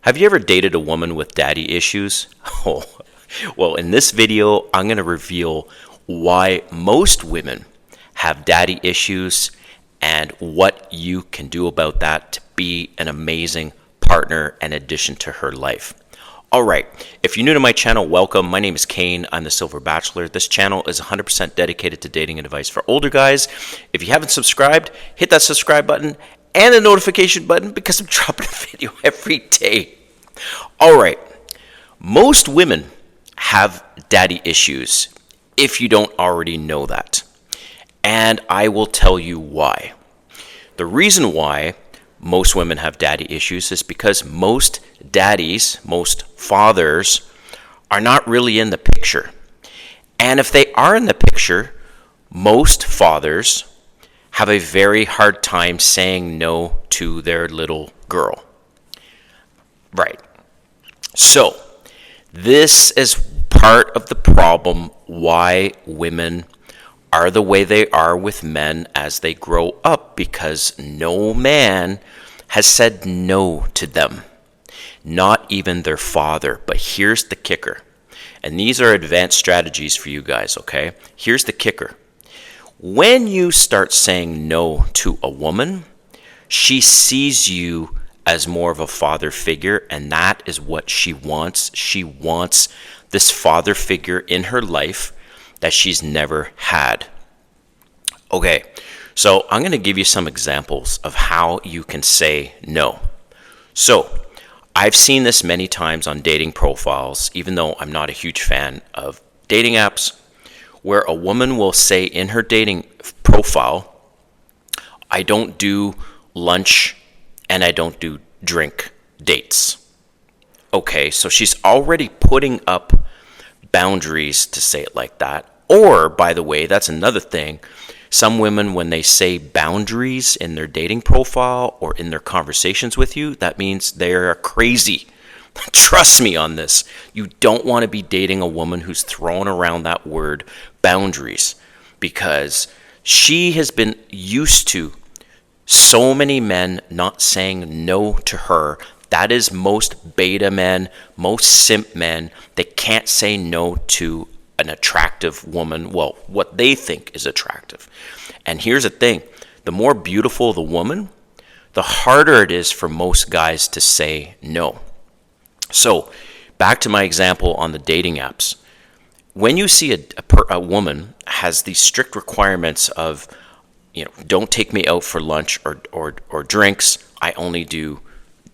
Have you ever dated a woman with daddy issues? Oh, well, in this video, I'm going to reveal why most women have daddy issues and what you can do about that to be an amazing partner and addition to her life. All right, if you're new to my channel, welcome. My name is Kane. I'm the Silver Bachelor. This channel is 100% dedicated to dating and advice for older guys. If you haven't subscribed, hit that subscribe button and the notification button because I'm dropping a video every day. All right, most women have daddy issues if you don't already know that. And I will tell you why. The reason why most women have daddy issues is because most daddies, most fathers, are not really in the picture. And if they are in the picture, most fathers have a very hard time saying no to their little girl. Right. So, this is part of the problem why women are the way they are with men as they grow up, because no man has said no to them, not even their father. But here's the kicker, and these are advanced strategies for you guys, okay? Here's the kicker. When you start saying no to a woman, she sees you as more of a father figure, and that is what she wants. She wants this father figure in her life that she's never had. Okay, so I'm going to give you some examples of how you can say no. So, I've seen this many times on dating profiles, even though I'm not a huge fan of dating apps, where a woman will say in her dating profile, I don't do lunch and I don't do drink dates. Okay, so she's already putting up boundaries to say it like that. Or, by the way, that's another thing. Some women, when they say boundaries in their dating profile or in their conversations with you, that means they're crazy. Trust me on this. You don't want to be dating a woman who's throwing around that word boundaries, because she has been used to so many men not saying no to her. That is most beta men, most simp men. They can't say no to an attractive woman, well, what they think is attractive. And here's the thing, the more beautiful the woman, the harder it is for most guys to say no. So, back to my example on the dating apps. When you see a woman has these strict requirements of, don't take me out for lunch or drinks, I only do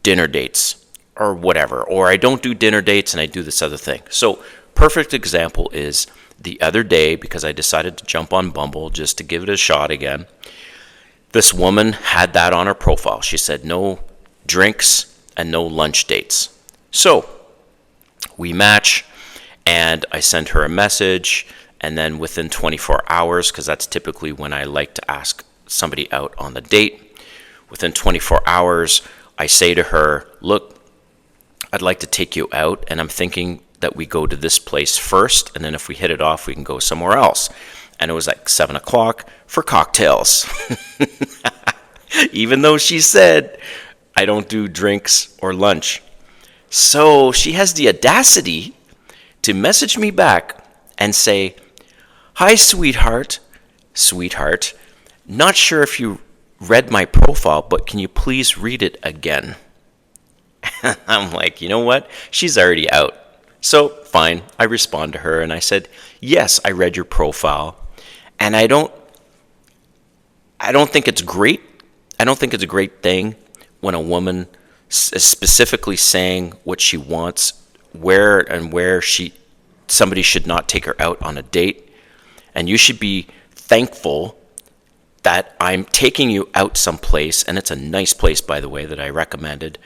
dinner dates or whatever, or I don't do dinner dates and I do this other thing. So, perfect example is the other day, because I decided to jump on Bumble just to give it a shot again. This woman had that on her profile. She said no drinks and no lunch dates. So we match, and I send her a message, and then within 24 hours, because that's typically when I like to ask somebody out on the date, within 24 hours, I say to her, look, I'd like to take you out, and I'm thinking that we go to this place first, and then if we hit it off, we can go somewhere else. And it was like 7 o'clock for cocktails. Even though she said, I don't do drinks or lunch. So she has the audacity to message me back and say, hi, sweetheart, not sure if you read my profile, but can you please read it again? I'm like, you know what? She's already out. So, fine, I respond to her and I said, yes, I read your profile, and I don't think it's great. I don't think it's a great thing when a woman is specifically saying what she wants, where somebody should not take her out on a date, and you should be thankful that I'm taking you out someplace, and it's a nice place, by the way, that I recommended,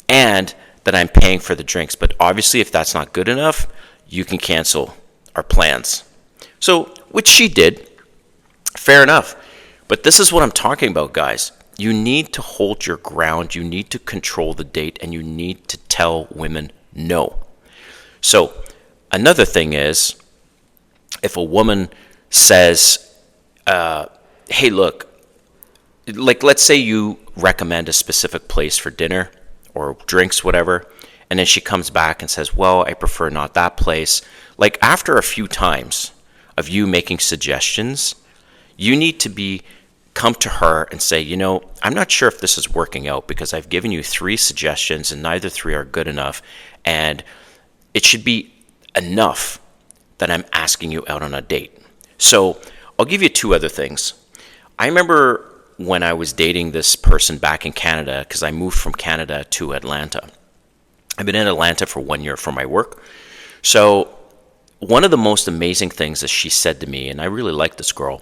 and that I'm paying for the drinks. But obviously, if that's not good enough, you can cancel our plans. So, which she did. Fair enough. But this is what I'm talking about, guys. You need to hold your ground. You need to control the date, and you need to tell women no. So, another thing is, if a woman says, hey, look, like let's say you recommend a specific place for dinner or drinks, whatever, And then she comes back and says, well, I prefer not that place. Like after a few times of you making suggestions, you need to come to her and say, I'm not sure if this is working out because I've given you 3 suggestions and neither 3 are good enough. And it should be enough that I'm asking you out on a date. So I'll give you 2 other things. I remember when I was dating this person back in Canada, because I moved from Canada to Atlanta. I've been in Atlanta for 1 year for my work. So one of the most amazing things that she said to me, and I really like this girl,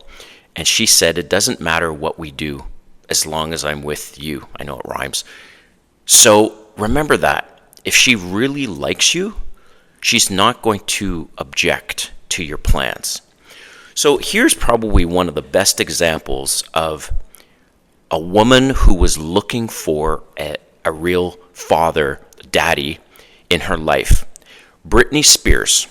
and she said, it doesn't matter what we do as long as I'm with you. I know it rhymes. So remember that. If she really likes you, she's not going to object to your plans. So here's probably one of the best examples of a woman who was looking for a real father, daddy in her life. Britney Spears.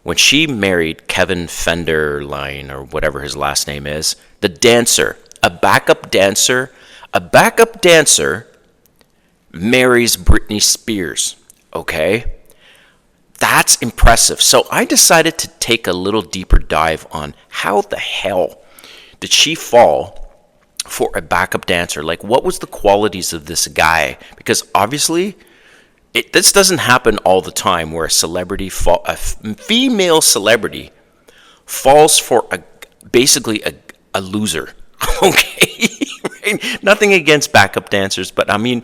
When she married Kevin Federline, or whatever his last name is, the dancer, a backup dancer marries Britney Spears, okay? That's impressive. So I decided to take a little deeper dive on how the hell did she fall for a backup dancer? Like, what was the qualities of this guy? Because obviously, this doesn't happen all the time where a female celebrity falls for basically a loser. Okay? Right? Nothing against backup dancers, but I mean,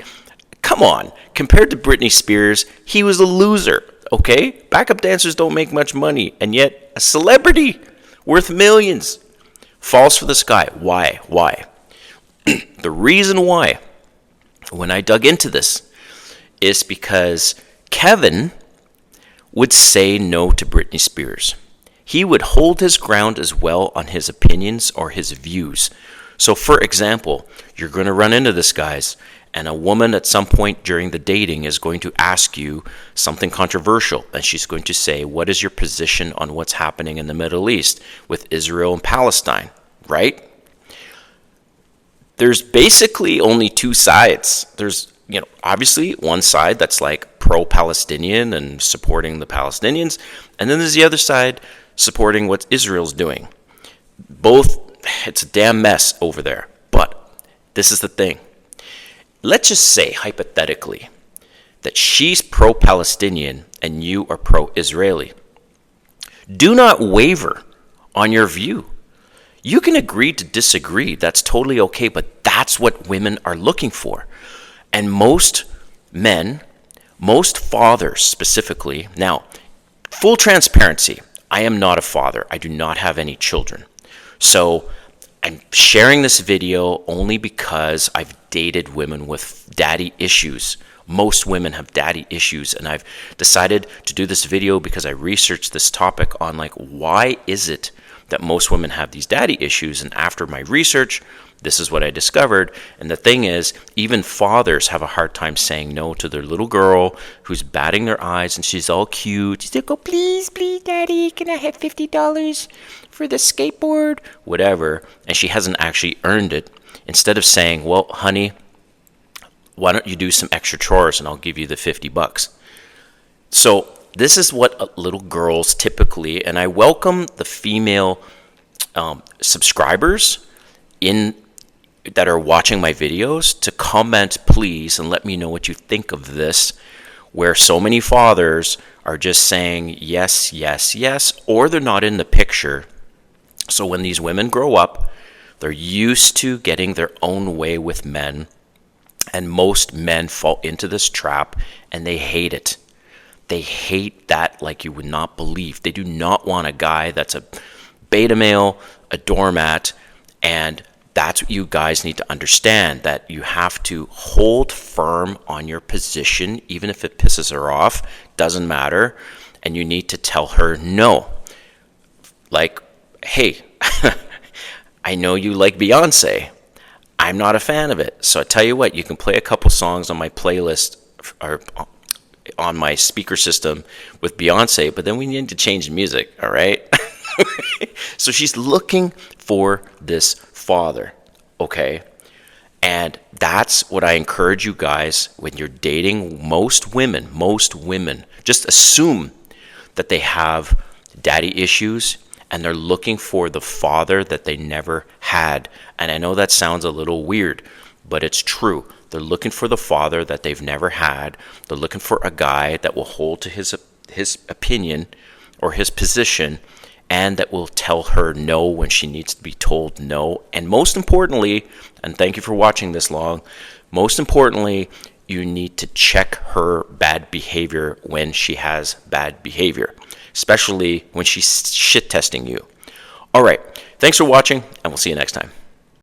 come on. Compared to Britney Spears, he was a loser. Okay? Backup dancers don't make much money, and yet a celebrity worth millions falls for this guy. Why? The reason why, when I dug into this, is because Kevin would say no to Britney Spears. He would hold his ground as well on his opinions or his views. So for example, you're going to run into this, guys, and a woman at some point during the dating is going to ask you something controversial, and she's going to say, what is your position on what's happening in the Middle East with Israel and Palestine, right? There's basically only 2 sides. There's obviously one side that's like pro-Palestinian and supporting the Palestinians, and then there's the other side supporting what Israel's doing. Both, it's a damn mess over there. But this is the thing. Let's just say, hypothetically, that she's pro-Palestinian and you are pro-Israeli. Do not waver on your view. You can agree to disagree. That's totally okay, but that's what women are looking for. And most men, most fathers specifically, now, full transparency, I am not a father. I do not have any children. So I'm sharing this video only because I've dated women with daddy issues. Most women have daddy issues, and I've decided to do this video because I researched this topic on why is it that most women have these daddy issues, and after my research, this is what I discovered. And the thing is, even fathers have a hard time saying no to their little girl who's batting their eyes and she's all cute. She's like, oh, please, daddy, can I have $50 for the skateboard? Whatever. And she hasn't actually earned it. Instead of saying, well, honey, why don't you do some extra chores and I'll give you the $50. So this is what little girls typically, and I welcome the female subscribers that are watching my videos to comment, please, and let me know what you think of this, where so many fathers are just saying yes, yes, yes, or they're not in the picture. So when these women grow up, they're used to getting their own way with men, and most men fall into this trap, and they hate it. They hate that like you would not believe. They do not want a guy that's a beta male, a doormat, and that's what you guys need to understand, that you have to hold firm on your position, even if it pisses her off, doesn't matter, and you need to tell her no. Like, hey, I know you like Beyonce. I'm not a fan of it. So I tell you what, you can play a couple songs on my playlist or on my speaker system with Beyonce, but then we need to change the music, all right? So she's looking for this father, okay? And that's what I encourage you guys when you're dating most women, just assume that they have daddy issues and they're looking for the father that they never had. And I know that sounds a little weird, but it's true. They're looking for the father that they've never had. They're looking for a guy that will hold to his opinion or his position, and that will tell her no when she needs to be told no. And most importantly, and thank you for watching this long, most importantly, you need to check her bad behavior when she has bad behavior, especially when she's shit testing you. All right, thanks for watching, and we'll see you next time.